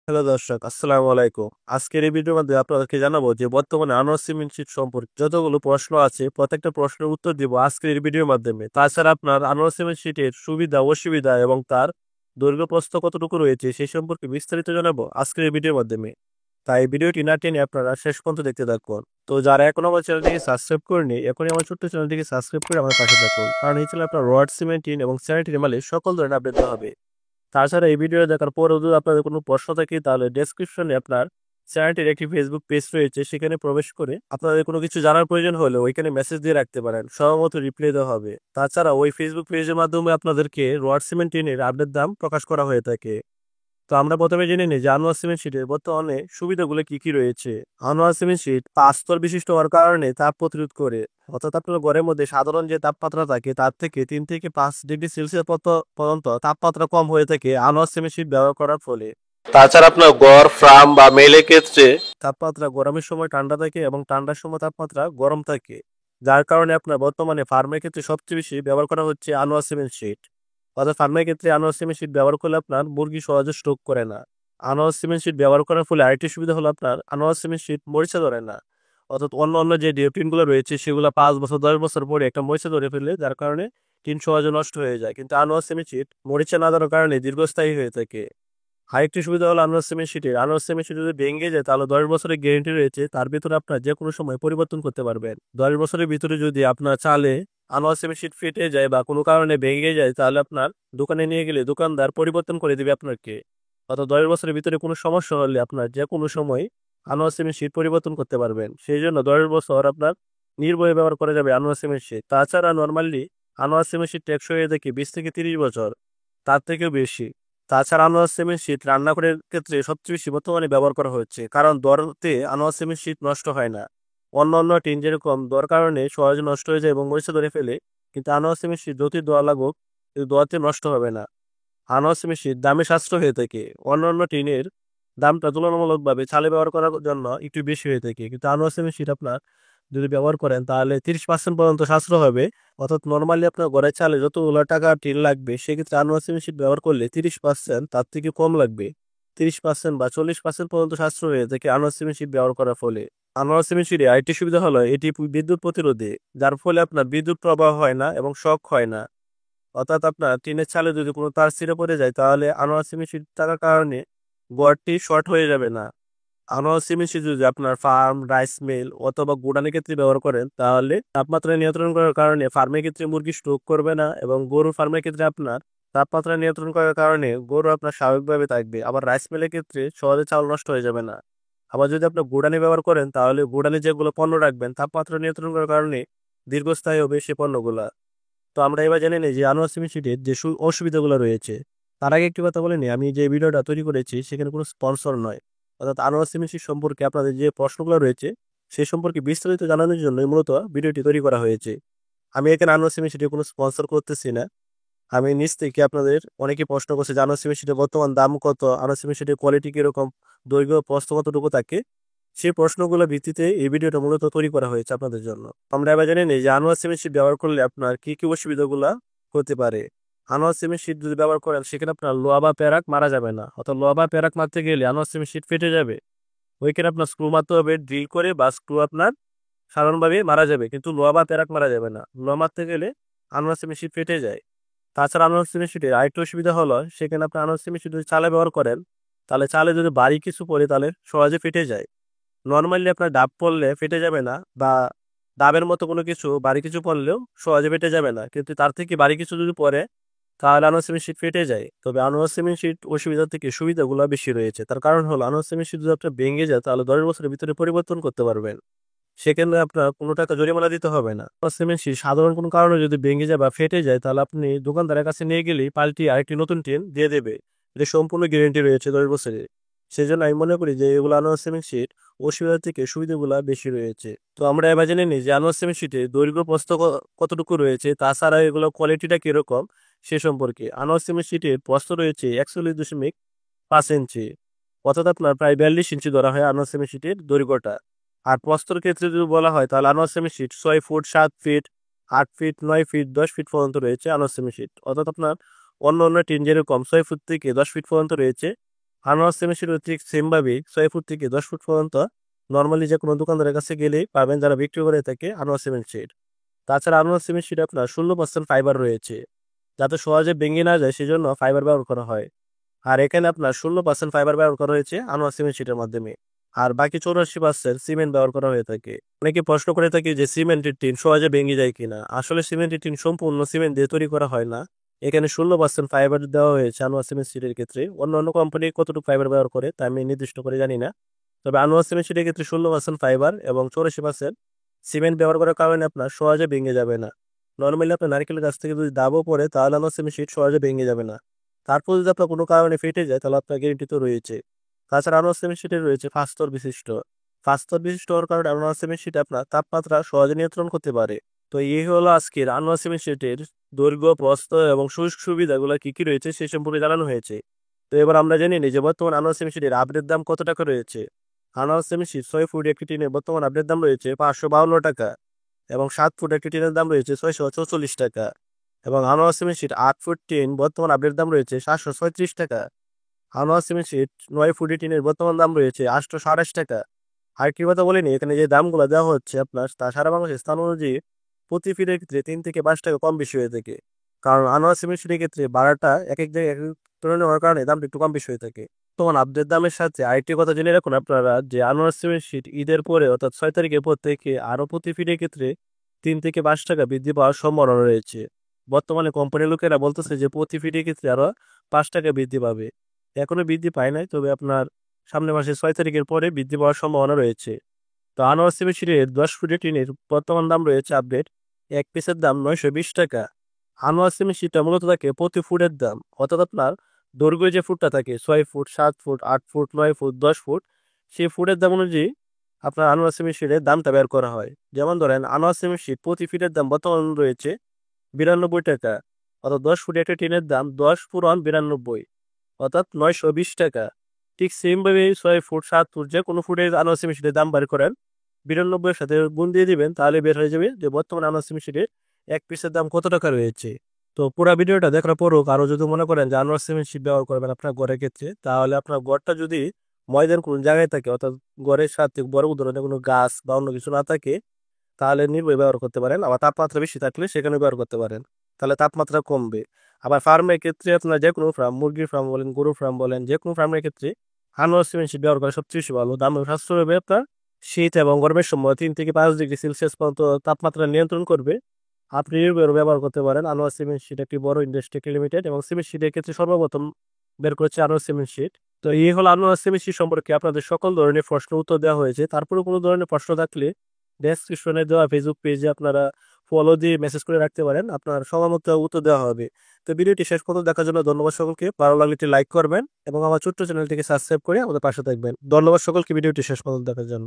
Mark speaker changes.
Speaker 1: Hello দর্শক, আসসালামু আলাইকুম। আজকের এই ভিডিওর মধ্যে আপনাদেরকে জানাবো যে বর্তমানে আনোয়ার সিমেন্ট শীট সম্পর্কে যতগুলো প্রশ্ন আছে প্রত্যেকটা প্রশ্নের উত্তর দিব আজকের এই ভিডিওর মাধ্যমে। তাছাড়া আপনার আনোয়ার সিমেন্ট শীটের সুবিধা অসুবিধা এবং তার দৈর্ঘ্য প্রস্থ কতটুকু রয়েছে সেই সম্পর্কে বিস্তারিত জানাবো আজকের এই ভিডিওর মাধ্যমে। তাই ভিডিওটি না টেনে আপনারা শেষ পর্যন্ত দেখতে থাকুন। তো যারা এখন আমার চ্যানেলটিকে সাবস্ক্রাইব করেনি, এখনই আমার ছোট্ট চ্যানেলটিকে সাবস্ক্রাইব করে আমার পাশে থাকুন, কারণ এই চ্যানেলে আপনার রড সিমেন্ট টিন এবং স্যানিটারি মালে সকল ধরনের আপডেট দেওয়া হবে। তাছাড়া এই ভিডিও দেখার পরেও যদি আপনাদের কোনো প্রশ্ন থাকে তাহলে ডেসক্রিপশনে আপনার চ্যানেলটির একটি ফেসবুক পেজ রয়েছে, সেখানে প্রবেশ করে আপনাদের কোনো কিছু জানার প্রয়োজন হলে ওইখানে মেসেজ দিয়ে রাখতে পারেন, সময়মতো রিপ্লাই দেওয়া হবে। তাছাড়া ওই ফেসবুক পেজের মাধ্যমে আপনাদেরকে রড সিমেন্ট টিনের আপডেট দাম প্রকাশ করা হয়ে থাকে। তো আমরা প্রথমে জেনে নিই যে আনোয়ার সিমেন্ট শীটের বর্তমানে সুবিধাগুলো কি কি রয়েছে। আনোয়ার সিমেন্ট শীট 5 স্তর বিশিষ্ট হওয়ার কারণে তাপ প্রতিরোধ করে, অর্থাৎ আপনার ঘরের মধ্যে সাধারণ যে তাপমাত্রা থাকে তার থেকে 3 থেকে 5 ডিগ্রি সেলসিয়াস পর্যন্ত তাপমাত্রা কম হয়ে থাকে আনোয়ার সিমেন্ট শীট ব্যবহার করার ফলে। তাছাড়া আপনার গড় ফার্ম বা মেলের ক্ষেত্রে তাপমাত্রা গরমের সময় ঠান্ডা থাকে এবং ঠান্ডার সময় তাপমাত্রা গরম থাকে, যার কারণে আপনার বর্তমানে ফার্মের ক্ষেত্রে সবচেয়ে বেশি ব্যবহার করা হচ্ছে আনোয়ার সিমেন্ট শীট। অর্থাৎ ফার্মের ক্ষেত্রে আনোয়ার সিমেন্ট শীট ব্যবহার করলে আপনার মুরগি সহজে স্ট্রোক করে না। আনোয়ার সিমেন্ট শীট ব্যবহার করার ফলে আরেকটি সুবিধা হলো আপনার আনোয়ার সিমেন্ট শীট মরিচা ধরে না। অর্থাৎ অন্য অন্য যে টিনগুলো রয়েছে সেগুলো 5 বছর 10 বছর পরে একটা মরিচা ধরে ফেলে, যার কারণে টিন সহজে নষ্ট হয়ে যায়, কিন্তু আনোয়ার সিমেন্ট শীট মরিচা না ধরার কারণে দীর্ঘস্থায়ী হয়ে থাকে। আরেকটি সুবিধা হলো আনোয়ার সিমেন্ট শীট যদি ভেঙে যায় তাহলে 10 বছরের গ্যারেন্টি রয়েছে, তার ভিতরে আপনার যে কোনো সময় পরিবর্তন করতে পারবেন। 10 বছরের ভিতরে যদি আপনার চালে আনোয়ার সিমেন্ট শীট ফেটে যায় বা কোনো কারণে ভেঙে যায় তাহলে আপনার দোকানে নিয়ে গেলে দোকানদার পরিবর্তন করে দিবে আপনাকে। অর্থাৎ 10 বছরের ভিতরে কোনো সমস্যা হলে আপনার যে কোনো সময় আনোয়ার সিমেন্ট শীট পরিবর্তন করতে পারবেন। সেই জন্য 10 বছর আপনার নির্ভয়ে ব্যবহার করা যাবে আনোয়ার সিমেন্ট শীট। তাছাড়া নর্মালি আনোয়ার সিমেন্ট শীট টেকসই হয়ে থাকে 20 থেকে 30 বছর, তার থেকেও বেশি। তাছাড়া আনোয়ার সিমেন্ট শীট রান্নাঘরের ক্ষেত্রে সবচেয়ে বেশি বর্তমানে ব্যবহার করা হচ্ছে, কারণ দরতে আনোয়ার সিমেন্ট শীট নষ্ট হয় না। অন্য অন্য টিন যেরকম দর কারণে সহজে নষ্ট হয়ে যায় এবং মরিচা ধরে ফেলে, কিন্তু আনোয়ার সিমেন্ট শীট যতই দোয়া লাগুক কিন্তু দোয়াতে নষ্ট হবে না। আনোয়ার সিমেন্ট শীট দামে সাশ্রয় হয়ে থাকে। অন্য অন্য টিনের দামটা তুলনামূলকভাবে চালে ব্যবহার করার জন্য একটু বেশি হয়ে থাকে, কিন্তু আনোয়ার সিমেন্ট শীট আপনার যদি ব্যবহার করেন তাহলে 30% পর্যন্ত সাশ্রয় হবে। অর্থাৎ নর্মালি আপনার ঘরের চালে যতগুলো টাকা টিন লাগবে সেক্ষেত্রে আনোয়ার সিমেন্ট শীট ব্যবহার করলে 30% তার থেকে কম লাগবে। 30% বা 40% পর্যন্ত সাশ্রয় হয়ে থাকে আনোয়ার সিমেন্ট শীট ব্যবহার করার ফলে। আনোয়ার সিমেন্ট শীটে আরেকটি সুবিধা হলো এটি বিদ্যুৎ প্রতিরোধী, যার ফলে আপনার বিদ্যুৎ প্রবাহ হয় না এবং শক হয় না। অর্থাৎ আপনার টিনের চালে যদি কোনো তার ছিঁড়ে পড়ে যায় তাহলে আনোয়ার সিমেন্ট শীট থাকার কারণে ঘরটি শর্ট হয়ে যাবে না। আনোয়ার সিমেন্ট শীট যদি আপনার ফার্ম, রাইস মিল অথবা গুদানের ক্ষেত্রে ব্যবহার করেন তাহলে তাপমাত্রা নিয়ন্ত্রণ করার কারণে ফার্মের ক্ষেত্রে মুরগি স্ট্রোক করবে না, এবং গরুর ফার্মের ক্ষেত্রে আপনার তাপমাত্রা নিয়ন্ত্রণ করার কারণে গরু আপনার স্বাভাবিকভাবে থাকবে। আবার রাইস মিলের ক্ষেত্রে সহজে চাউল নষ্ট হয়ে যাবে না। আবার যদি আপনার গুদানি ব্যবহার করেন তাহলে গুদানে যেগুলো পণ্য রাখবেন তাপমাত্রা নিয়ন্ত্রণ করার কারণে দীর্ঘস্থায়ী হবে সেই পণ্যগুলা। তো আমরা এবার জেনে নিই যে আনোয়ার সিমেন্ট শীটের যে অসুবিধাগুলো রয়েছে। তার আগে একটি কথা বলে নিই, আমি যে ভিডিওটা তৈরি করেছি সেখানে কোনো স্পন্সর নয়। অর্থাৎ আনোয়ার সিমেন্ট শীট সম্পর্কে আপনাদের যে প্রশ্নগুলো রয়েছে সেই সম্পর্কে বিস্তারিত জানানোর জন্য মূলত ভিডিওটি তৈরি করা হয়েছে। আমি এখানে আনোয়ার সিমেন্ট শীটের কোনো স্পন্সর করতেছি না। আমি নিজ থেকে আপনাদের অনেকে প্রশ্ন করছে যে আনোয়ার সিমেন্ট শীটের বর্তমান দাম কত, আনোয়ার সিমেন্ট শীটের কোয়ালিটি কিরকম, দৈর্ঘ্য প্রস্থ কতটুকু থাকে, সেই প্রশ্নগুলোর ভিত্তিতে এই ভিডিওটা মূলত তৈরি করা হয়েছে আপনাদের জন্য। আমরা এবার জানি যে আনোয়ার সিমেন্ট শীট ব্যবহার করলে আপনার কি কি অসুবিধাগুলো হতে পারে। আনোয়ার সিমেন্ট শীট যদি ব্যবহার করেন সেখানে আপনার লোহা বা প্যারাক মারা যাবে না। অর্থাৎ লোহা বা প্যারাক মারতে গেলে আনোয়ার সিমেন্ট শীট ফেটে যাবে, ওইখানে আপনার স্ক্রু মারতে হবে ড্রিল করে, বা স্ক্রু আপনার সাধারণভাবে মারা যাবে, কিন্তু লোহা বা প্যারাক মারা যাবে না। লোহা মারতে গেলে আনোয়ার সিমেন্ট শীট ফেটে যায়। তাছাড়া আনোয়ার সিমেন্ট শীটের আরেকটা অসুবিধা হলো সেখানে আপনি আনোয়ার সিমেন্ট শীট যদি চালে ব্যবহার করেন তাহলে চালে যদি ভারী কিছু পড়ে তাহলে সহজে ফেটে যায়। নর্মালি আপনার ডাব পড়লে ফেটে যাবে না, বা ডাবের মতো কোনো কিছু ভারী কিছু পড়লেও সহজে ফেটে যাবে না, কিন্তু তার থেকে ভারী কিছু যদি পড়ে তাহলে আনোয়ার সিমেন্ট শীট ফেটে যায়। তবে আনোয়ার সিমেন্ট শীট অসুবিধা থেকে সুবিধাগুলো বেশি রয়েছে। তার কারণ হলো আনোয়ার সিমেন্ট শীট যদি আপনার ভেঙে যায় তাহলে 10 বছরের ভিতরে পরিবর্তন করতে পারবেন, সেখানে আপনার কোনো টাকা জরিমানা দিতে হবে না। সিমেন্ট শীট সাধারণ কোনো কারণে যদি ভেঙে যায় বা ফেটে যায় তাহলে আপনি দোকানদারের কাছে নিয়ে গেলেই পাল্টি আরেকটি নতুন টিন দিয়ে দেবে। এটা সম্পূর্ণ গ্যারেন্টি রয়েছে 10 বছরের। সেই জন্য আমি মনে করি যে এগুলো আনোয়ার সিমেন্ট শীট অসুবিধা থেকে সুবিধাগুলো বেশি রয়েছে। তো আমরা এবার জেনে নিই যে আনোয়ার সিমেন্ট শীটে দৈর্ঘ্য প্রস্থ কতটুকু রয়েছে, তাছাড়া এগুলো কোয়ালিটিটা কিরকম সে সম্পর্কে। আনোয়ার সিমেন্ট শীটের প্রস্থ রয়েছে 41.5 ইঞ্চি, অর্থাৎ আপনার প্রায় 42 ইঞ্চি ধরা হয় আনোয়ার সিমেন্ট শীটের দৈর্ঘ্যটা। আর প্রস্তর ক্ষেত্রে যদি বলা হয় তাহলে Anwar semi sheet 6 foot 7 feet 8 feet 9 feet 10 feet পর্যন্ত রয়েছে আনোয়ার সেমি শীট। অর্থাৎ আপনার অন্য অন্য টিন যেরকম 6 ফুট থেকে 10 ফিট পর্যন্ত রয়েছে, আনোয়ার সিমেন্ট শিট ঠিক সেমভাবে 6 ফুট থেকে 10 ফুট পর্যন্ত নর্মালি যে কোনো দোকানদারের কাছে গেলেই পাবেন যারা বিক্রি করে থাকে আনোয়ার সিমেন্ট শিট। তাছাড়া আনোয়ার সিমেন্ট শিট আপনার 16% ফাইবার রয়েছে, যাতে সহজে ভেঙে না যায় সেজন্য ফাইবার ব্যবহার করা হয়। আর এখানে আপনার 16% ফাইবার ব্যবহার করা হয়েছে আনোয়ার সিমেন্ট শিটের মাধ্যমে, আর বাকি 84% সিমেন্ট ব্যবহার করা হয়ে থাকে। অনেকে প্রশ্ন করে থাকে যে সিমেন্টের টিন সহজে ভেঙে যায় কিনা। আসলে সিমেন্টের টিন সম্পূর্ণ সিমেন্ট দিয়ে তৈরি করা হয় না, এখানে 16% ফাইবার দেওয়া হয়েছে আনোয়ার সিমেন্ট শিটের ক্ষেত্রে। অন্য অন্য কোম্পানি কতটুকু ফাইবার ব্যবহার করে তা আমি নির্দিষ্ট করে জানি না, তবে আনোয়ার সিমেন্ট শিটের ক্ষেত্রে 16% ফাইবার এবং 84% সিমেন্ট ব্যবহার করার কারণে আপনার সহজে ভেঙে যাবে না। নর্মালি আপনার নারকেলের গাছ থেকে যদি ডাবও পড়ে তাহলে আনোয়ার সিমেন্ট শিট সহজে ভেঙে যাবে না। তারপর যদি আপনার কোনো কারণে ফেটে যায় তাহলে আপনার গ্যারেন্টি তো রয়েছে। তাছাড়া আনোয়ার সিমেন্ট শিটে রয়েছে 5 স্তর বিশিষ্ট। 5 স্তর বিশিষ্ট হওয়ার কারণে আনোয়ার সিমেন্ট শিট আপনার তাপমাত্রা সহজে নিয়ন্ত্রণ করতে পারে। তো এই হলো আজকের আনোয়ার সিমেন্ট শিটের দৈর্ঘ্য, প্রস্থ এবং সুযোগ সুবিধাগুলো কি কি রয়েছে সে সম্পর্কে জানানো হয়েছে। তো এবার আমরা জেনে নিই যে বর্তমান আনোয়ার সিমেন্ট শিটের আপডেট দাম কত টাকা রয়েছে। আনোয়ার সিমেন্ট শিট 6 ফুট একটি টিনের বর্তমান আপডেট দাম রয়েছে 552 টাকা, এবং 7 ফুট একটি টিনের দাম রয়েছে 644 টাকা, এবং Anwar cement sheet 8 foot tin বর্তমান আপডেট দাম রয়েছে 736 টাকা। আনোয়ার সিমেন্ট শিট 9 ফুট টিনের বর্তমান দাম রয়েছে 828 টাকা। আর কি কথা বলিনি, এখানে যে দামগুলো দেওয়া হচ্ছে আপনার তা সারা বাংলাদেশের স্থান অনুযায়ী প্রতি ফিটের ক্ষেত্রে 3 থেকে 5 টাকা কম বেশি হয়ে থাকে। কারণ আনোয়ার সিমেন্ট শিটের ক্ষেত্রে ভাড়াটা এক এক জায়গায় এক এক ধরনের হওয়ার কারণে দামটা একটু কম বেশি হয়ে থাকে। তখন আপডেট দামের সাথে আরেকটি কথা জেনে রাখুন আপনারা যে আনোয়ার সিমেন্ট শিট ঈদের পরে অর্থাৎ 6 তারিখের পর থেকে আরো প্রতি ফিটের ক্ষেত্রে 3 থেকে 5 টাকা বৃদ্ধি পাওয়ার সম্ভাবনা রয়েছে। বর্তমানে কোম্পানির লোকেরা বলতেছে যে প্রতি ফিটের ক্ষেত্রে আরো 5 টাকা বৃদ্ধি পাবে। এখনো বৃদ্ধি পায় নাই, তবে আপনার সামনের মাসে 6 তারিখের পরে বৃদ্ধি পাওয়ার সম্ভাবনা রয়েছে। তো আনোয়ার সিমেন্ট শিটের 10 ফুটের টিনের বর্তমান দাম রয়েছে আপডেট, এক পিসের দাম 920 টাকা। আনোয়ার সিমেন্ট শিটটা মূলত থাকে প্রতি ফুটের দাম, অর্থাৎ আপনার দৈর্ঘ্য যে ফুটটা থাকে 6 foot, 7 foot, 8 foot, 9 foot, 10 foot, সেই ফুটের দাম অনুযায়ী আপনার আনোয়ার সিমেন্ট শিটের দামটা বের করা হয়। যেমন ধরেন আনোয়ার সিমেন্ট শিট প্রতি ফিটের দাম বর্তমান রয়েছে 92 টাকা, অর্থাৎ 10 ফুট একটা টিনের দাম 10 × 92, অর্থাৎ 920 টাকা। ঠিক সেম ভাবে 6 ফুট, 7 ফুট যে কোনো ফুটের আনোয়ার সিমেন্ট শিটের দাম বের করেন, 92 এর সাথে গুণ দিয়ে দিবেন, তাহলে বের হয়ে যাবে যে বর্তমানে আনোয়ার সিমেন্ট শিটের এক পিসের দাম কত টাকা রয়েছে। তো পুরো ভিডিওটা দেখার পরও কারো যদি মনে করেন যে আনোয়ার সিমেন্ট শিট ব্যবহার করবেন আপনার ঘরের ক্ষেত্রে, তাহলে আপনার ঘরটা যদি ময়দান কোন জায়গায় থাকে, অর্থাৎ ঘরের সাথে বড় ধরনের কোনো গাছ বা অন্য কিছু না থাকে, তাহলে নির্ভয় ব্যবহার করতে পারেন। আবার তাপমাত্রা বেশি থাকলে সেখানে ব্যবহার করতে পারেন, তাহলে তাপমাত্রা কমবে। আবার ফার্মের ক্ষেত্রে আপনার যে কোনো ফার্ম, মুরগির ফার্ম বলেন, গরুর ফার্ম বলেন, যে কোনো ফার্মের ক্ষেত্রে আনোয়ার সিমেন্ট শিট ব্যবহার করা সবচেয়ে বেশি ভালো। দাম সাশ্রয় হবে আপনার। শীত এবং গরমের সময় 3 থেকে 5 ডিগ্রি সেলসিয়াস পর্যন্ত তাপমাত্রা নিয়ন্ত্রণ করবে। আপনি নির্ভয় ব্যবহার করতে পারেন আনোয়ার সিমেন্ট শিট, একটি বড় ইন্ডাস্ট্রি লিমিটেড, এবং সিমেন্ট শিটের ক্ষেত্রে সর্বপ্রথম বের করেছে আনোয়ার সিমেন্ট শিট। তো এই হলো আনোয়ার সিমেন্ট শিট সম্পর্কে আপনাদের সকল ধরনের প্রশ্ন উত্তর দেওয়া হয়েছে। তারপরে কোনো ধরনের প্রশ্ন থাকলে ডেসক্রিপশনে দেওয়া ফেসবুক পেজে আপনারা ফলো দিয়ে মেসেজ করে রাখতে পারেন, আপনার সময় মতো উত্তর দেওয়া হবে। তো ভিডিওটি শেষ পর্যন্ত দেখার জন্য ধন্যবাদ সকলকে। ভালো লাগলে একটি লাইক করবেন এবং আমার ছোট্ট চ্যানেলটিকে সাবস্ক্রাইব করে আমাদের পাশে থাকবেন। ধন্যবাদ সকলকে ভিডিওটি শেষ পর্যন্ত দেখার জন্য।